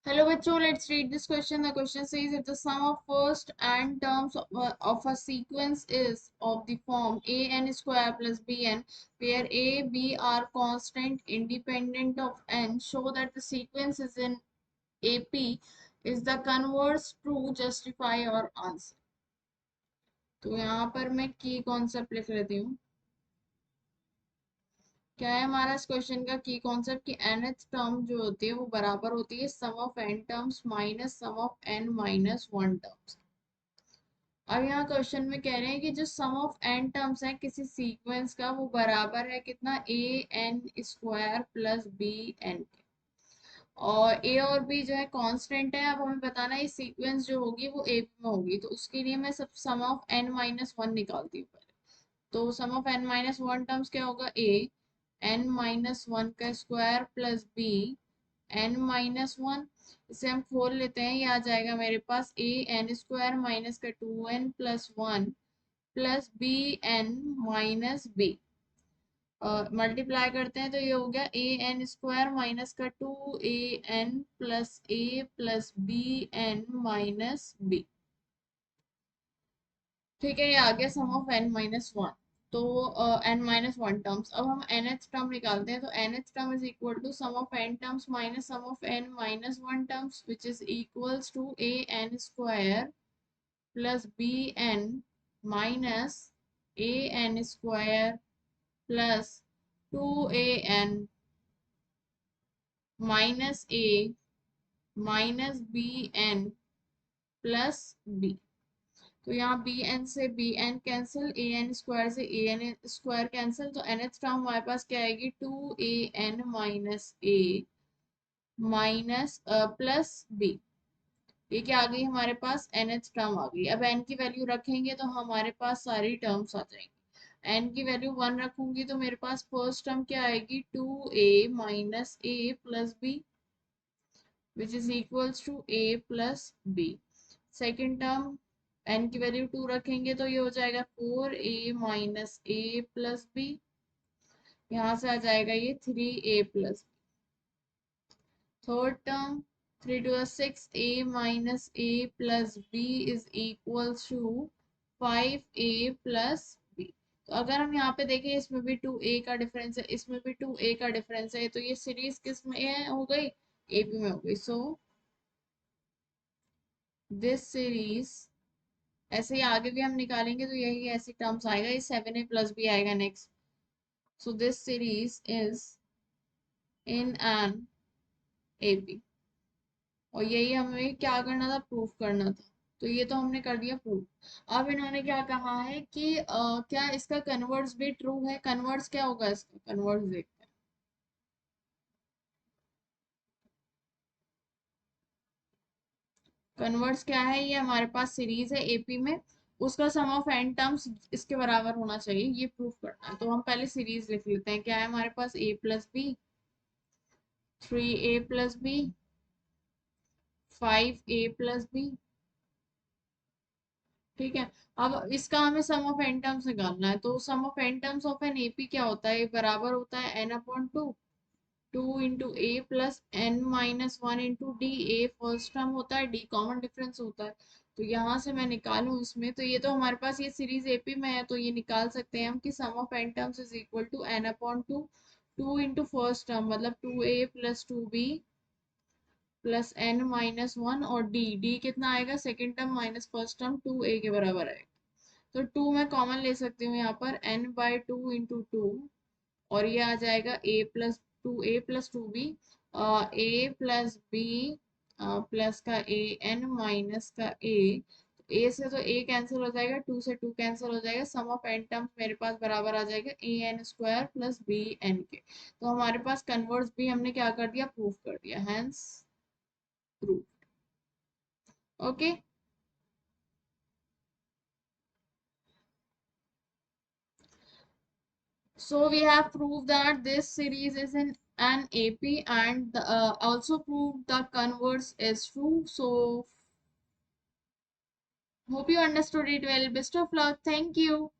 Hello, bachcho. Let's read this question. The question says if the sum of first and terms of a sequence is of the form a n square plus b n, where a, b are constant independent of n, show that the sequence is in AP is the converse true, justify और answer. तो यहाँ पर मैं की concept लिख लेती हूँ. क्या है हमारा इस क्वेश्चन का की कॉन्सेप्ट कि nth टर्म जो होती है वो बराबर होती है sum of n terms minus sum of n minus one terms. अब यहाँ क्वेश्चन में कह रहे हैं कि जो सम ऑफ n टर्म्स है किसी सीक्वेंस का वो बराबर है कितना a n square plus b n के. और a और b जो है कांस्टेंट है. अब हमें बताना है ये सीक्वेंस जो होगी वो a में होगी, तो उसके लिए मैं सब sum of n minus one निकालती हूँ पहले. तो sum of n minus one terms क्या होगा a n माइनस वन का square plus b n minus one. इसे हम खोल लेते हैं, ये आ जाएगा मेरे पास a n स्क्वायर माइनस का 2n plus one plus B N minus B. Multiply करते हैं तो ये हो गया ए एन स्क्वायर माइनस का two A N plus B N minus B. ठीक है, ये आ गया sum of n minus one. तो n माइनस वन टर्म्स. अब हम nth टर्म निकालते हैं, तो nth term is equal to sum of n terms minus sum of n minus one terms which is equals to A N square plus B N minus A N square plus two A N minus A minus B N plus B. तो यहाँ B N से B N cancel, A N square से A N square cancel. तो nth term हमारे पास क्या आएगी two A N minus A minus plus B. ये क्या आ गई हमारे पास एन एच टर्म आ गई. अब एन की वैल्यू रखेंगे तो हमारे पास सारी टर्म्स आ जाएंगी. एन की वैल्यू वन रखूंगी तो मेरे पास फर्स्ट टर्म क्या आएगी two A minus A plus B which is equals to A plus B. Second term N की वैल्यू टू रखेंगे तो ये हो जाएगा four A minus A plus B. यहाँ से आ जाएगा ये three A plus. Third term three two six A minus A plus B is equals to five A plus B. तो अगर हम यहाँ पे देखें इसमें भी टू ए का डिफरेंस है, इसमें भी टू ए का डिफरेंस है, तो ये सीरीज किस में हो गई एपी में हो गई. सो दिस सीरीज ऐसे ही आगे भी हम निकालेंगे तो यही ऐसी टर्म्स आएगा, ये सेवन ए प्लस बी आएगा next. So this series is in an AP. और यही हमें क्या करना था प्रूफ करना था. तो ये तो हमने कर दिया प्रूफ. अब इन्होंने क्या कहा है कि क्या इसका कन्वर्स भी ट्रू है. कन्वर्स क्या होगा इसका, कन्वर्स देखते हैं. कन्वर्स क्या है, ये हमारे पास सीरीज है एपी में, उसका सम ऑफ एन टर्म्स इसके बराबर होना चाहिए, ये प्रूफ करना है. तो हम पहले सीरीज लिख लेते हैं. क्या है हमारे पास ए plus B, three A plus B, five A plus B. ठीक है. अब इसका हमें सम ऑफ एन टर्म्स निकालना है. तो sum of N terms of N AP क्या होता है, बराबर होता है N upon two, two into A plus N minus one into D. A first term होता है, डी कॉमन डिफरेंस होता है. तो यहाँ से मैं निकालूं इसमें, तो ये तो हमारे पास ये सीरीज एपी में है, तो ये निकाल सकते हैं हम कि sum of N terms is equal to N upon two, two into first term मतलब two A plus two B plus N minus one, और डी डी कितना आएगा second term minus first term two A के बराबर आएगा. तो to मैं common ले सकती हूँ यहाँ पर, N by two into two, और ये आ जाएगा A plus two B, A plus B plus का ए एन माइनस का ए से तो ए कैंसिल हो जाएगा, टू से टू कैंसिल हो जाएगा. सम ऑफ एन टर्म्स मेरे पास बराबर आ जाएगा A N square plus B N के. तो हमारे पास कन्वर्स भी हमने क्या कर दिया प्रूफ कर दिया, hence proof. Okay. So we have proved that this series is in an AP, and also proved the converse is true. So hope you understood it well. Best of luck. Thank you.